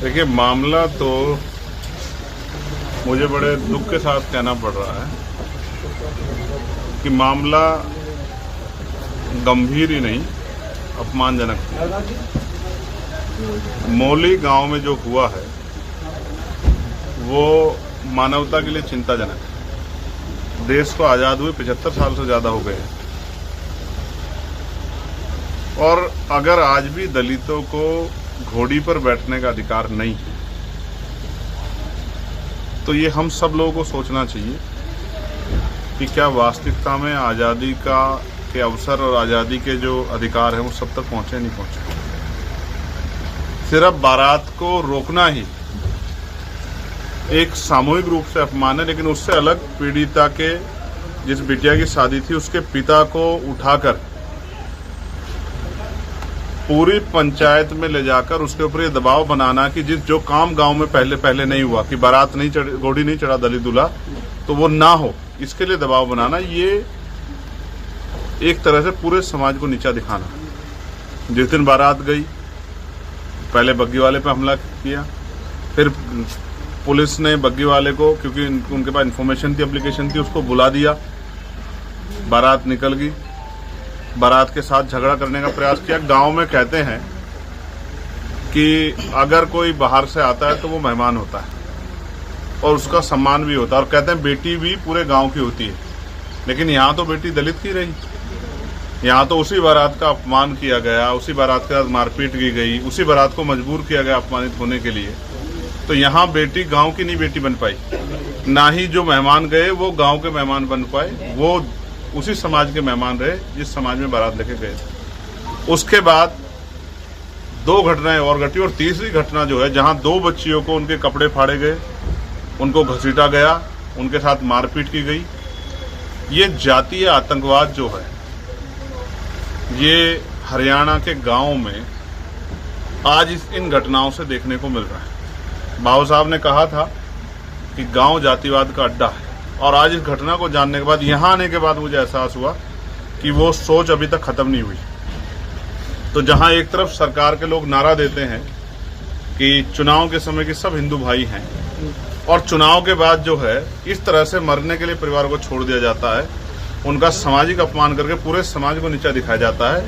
देखिए, मामला तो मुझे बड़े दुख के साथ कहना पड़ रहा है कि मामला गंभीर ही नहीं, अपमानजनक है। मौली गांव में जो हुआ है वो मानवता के लिए चिंताजनक है। देश को आज़ाद हुए 75 साल से ज़्यादा हो गए हैं और अगर आज भी दलितों को घोड़ी पर बैठने का अधिकार नहीं है तो ये हम सब लोगों को सोचना चाहिए कि क्या वास्तविकता में आज़ादी के अवसर और आज़ादी के जो अधिकार हैं वो सब तक पहुंचे नहीं पहुंचे। सिर्फ बारात को रोकना ही एक सामूहिक रूप से अपमान है, लेकिन उससे अलग पीड़िता के जिस बिटिया की शादी थी उसके पिता को उठाकर पूरी पंचायत में ले जाकर उसके ऊपर ये दबाव बनाना कि जो काम गांव में पहले नहीं हुआ कि बारात नहीं चढ़ी, घोड़ी नहीं चढ़ा दलित दूल्हा, तो वो ना हो, इसके लिए दबाव बनाना, ये एक तरह से पूरे समाज को नीचा दिखाना। जिस दिन बारात गई पहले बग्गी वाले पे हमला किया, फिर पुलिस ने बग्गी वाले को, क्योंकि उनके पास इन्फॉर्मेशन थी, एप्लीकेशन थी, उसको बुला दिया, बारात निकल गई, बारात के साथ झगड़ा करने का प्रयास किया। गांव में कहते हैं कि अगर कोई बाहर से आता है तो वो मेहमान होता है और उसका सम्मान भी होता है, और कहते हैं बेटी भी पूरे गांव की होती है, लेकिन यहाँ तो बेटी दलित की रही। यहाँ तो उसी बारात का अपमान किया गया, उसी बारात के साथ मारपीट की गई, उसी बारात को मजबूर किया गया अपमानित होने के लिए। तो यहाँ बेटी गांव की नहीं बेटी बन पाई, ना ही जो मेहमान गए वो गांव के मेहमान बन पाए, वो उसी समाज के मेहमान रहे जिस समाज में बारात लेके गए थे। उसके बाद 2 घटनाएं और घटी, और तीसरी घटना जो है जहां 2 बच्चियों को उनके कपड़े फाड़े गए, उनको घसीटा गया, उनके साथ मारपीट की गई। ये जातीय आतंकवाद जो है ये हरियाणा के गांव में आज इन घटनाओं से देखने को मिल रहा है। बाबू साहब ने कहा था कि गांव जातिवाद का अड्डा है, और आज इस घटना को जानने के बाद, यहाँ आने के बाद मुझे एहसास हुआ कि वो सोच अभी तक खत्म नहीं हुई। तो जहाँ एक तरफ सरकार के लोग नारा देते हैं कि चुनाव के समय के सब हिंदू भाई हैं, और चुनाव के बाद जो है इस तरह से मरने के लिए परिवार को छोड़ दिया जाता है, उनका सामाजिक अपमान करके पूरे समाज को नीचा दिखाया जाता है,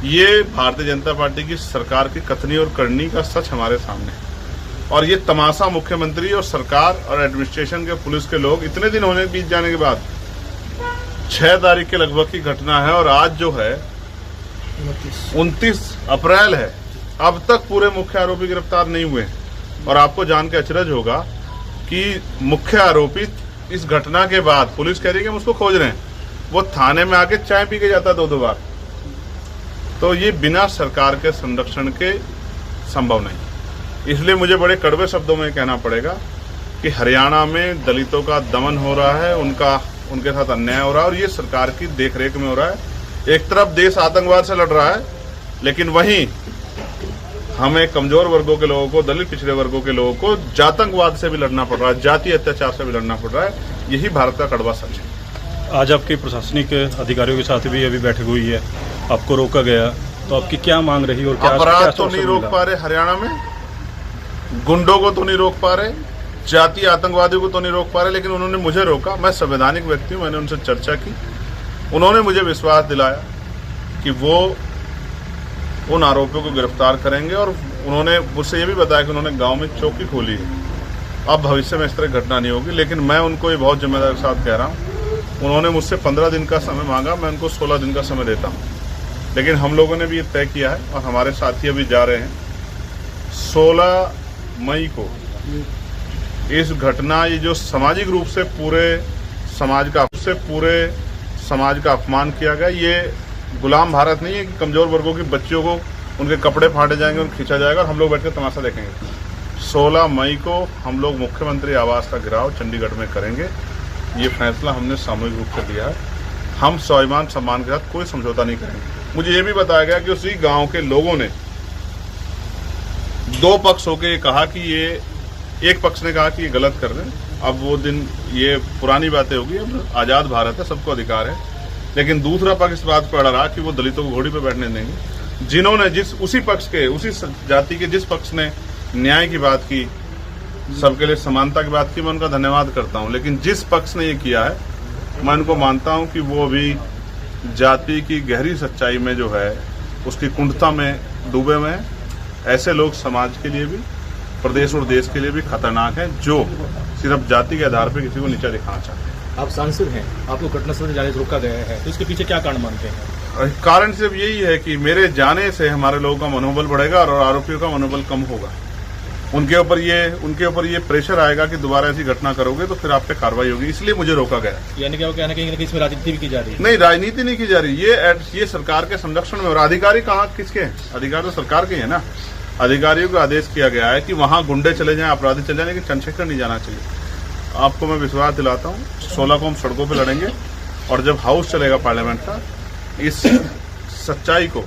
ये भारतीय जनता पार्टी की सरकार की कथनी और करनी का सच हमारे सामने है। और ये तमाशा मुख्यमंत्री और सरकार और एडमिनिस्ट्रेशन के, पुलिस के लोग, इतने दिन होने बीत जाने के बाद 6 तारीख के लगभग की घटना है, और आज जो है 29 अप्रैल है, अब तक पूरे मुख्य आरोपी गिरफ्तार नहीं हुए। और आपको जान के अचरज होगा कि मुख्य आरोपी इस घटना के बाद, पुलिस कह रही है कि हम उसको खोज रहे हैं, वो थाने में आके चाय पी के जाता 2-2 बार। तो ये बिना सरकार के संरक्षण के संभव नहीं। इसलिए मुझे बड़े कड़वे शब्दों में कहना पड़ेगा कि हरियाणा में दलितों का दमन हो रहा है, उनके साथ अन्याय हो रहा है, और ये सरकार की देखरेख में हो रहा है। एक तरफ देश आतंकवाद से लड़ रहा है, लेकिन वहीं हमें कमजोर वर्गों के लोगों को, दलित पिछड़े वर्गों के लोगों को जातंकवाद से भी लड़ना पड़ रहा है, जातीय अत्याचार से भी लड़ना पड़ रहा है। यही भारत का कड़वा सच है। आज आपके प्रशासनिक अधिकारियों के साथ भी अभी बैठक हुई है, आपको रोका गया, तो आपकी क्या मांग रही और क्या अपराध तो नहीं रोक पा रहे हरियाणा में, गुंडों को तो नहीं रोक पा रहे, जातीय आतंकवादियों को तो नहीं रोक पा रहे, लेकिन उन्होंने मुझे रोका। मैं संवैधानिक व्यक्ति हूं, मैंने उनसे चर्चा की, उन्होंने मुझे विश्वास दिलाया कि वो उन आरोपियों को गिरफ्तार करेंगे, और उन्होंने मुझसे ये भी बताया कि उन्होंने गांव में चौकी खोली है, अब भविष्य में इस तरह घटना नहीं होगी। लेकिन मैं उनको ये बहुत जिम्मेदारी के साथ कह रहा हूँ, उन्होंने मुझसे 15 दिन का समय मांगा, मैं उनको 16 दिन का समय देता हूँ, लेकिन हम लोगों ने भी ये तय किया है और हमारे साथी अभी जा रहे हैं 16 मई को इस घटना, ये जो सामाजिक रूप से पूरे समाज का अपमान किया गया, ये गुलाम भारत नहीं है कि कमजोर वर्गों की बच्चियों को उनके कपड़े फाड़े जाएंगे और खींचा जाएगा और हम लोग बैठकर तमाशा देखेंगे। 16 मई को हम लोग मुख्यमंत्री आवास का घेराव चंडीगढ़ में करेंगे। ये फैसला हमने सामूहिक रूप से लिया है। हम स्वाभिमान सम्मान के साथ कोई समझौता नहीं करेंगे। मुझे ये भी बताया गया कि उसी गांव के लोगों ने 2 पक्ष होकर कहा कि ये, एक पक्ष ने कहा कि ये गलत कर रहे हैं। अब वो दिन, ये पुरानी बातें होगी, अब आजाद भारत है, सबको अधिकार है, लेकिन दूसरा पक्ष इस बात पर अड़ा रहा कि वो दलितों को घोड़ी पर बैठने देंगे। जिन्होंने उसी पक्ष के, उसी जाति के जिस पक्ष ने न्याय की बात की, सबके लिए समानता की बात की, मैं उनका धन्यवाद करता हूं। लेकिन जिस पक्ष ने ये किया है, मैं उनको मानता हूं कि वो अभी जाति की गहरी सच्चाई में जो है उसकी कुंठता में डूबे हुए हैं। ऐसे लोग समाज के लिए भी, प्रदेश और देश के लिए भी खतरनाक हैं, जो सिर्फ जाति के आधार पर किसी को नीचा दिखाना चाहते हैं। आप सांसद हैं, आपको घटनास्थल से जाने से रोका गया है, तो इसके पीछे क्या कारण मानते हैं? कारण सिर्फ यही है कि मेरे जाने से हमारे लोगों का मनोबल बढ़ेगा और आरोपियों का मनोबल कम होगा। उनके ऊपर ये प्रेशर आएगा कि दोबारा ऐसी घटना करोगे तो फिर आप पे कार्रवाई होगी, इसलिए मुझे रोका गया। यानी कि वो कहना कहीं ना कहीं इसमें राजनीति भी की जा रही है? नहीं, राजनीति नहीं की जा रही, ये सरकार के संरक्षण में। और अधिकारी कहाँ किसके हैं? अधिकारी तो सरकार के है ना। अधिकारियों को आदेश किया गया है कि वहां गुंडे चले जाएं, अपराधी चले जाएं, लेकिन चंद्रशेखर नहीं जाना चाहिए। आपको मैं विश्वास दिलाता हूँ, 16 को हम सड़कों पर लड़ेंगे और जब हाउस चलेगा पार्लियामेंट का, इस सच्चाई को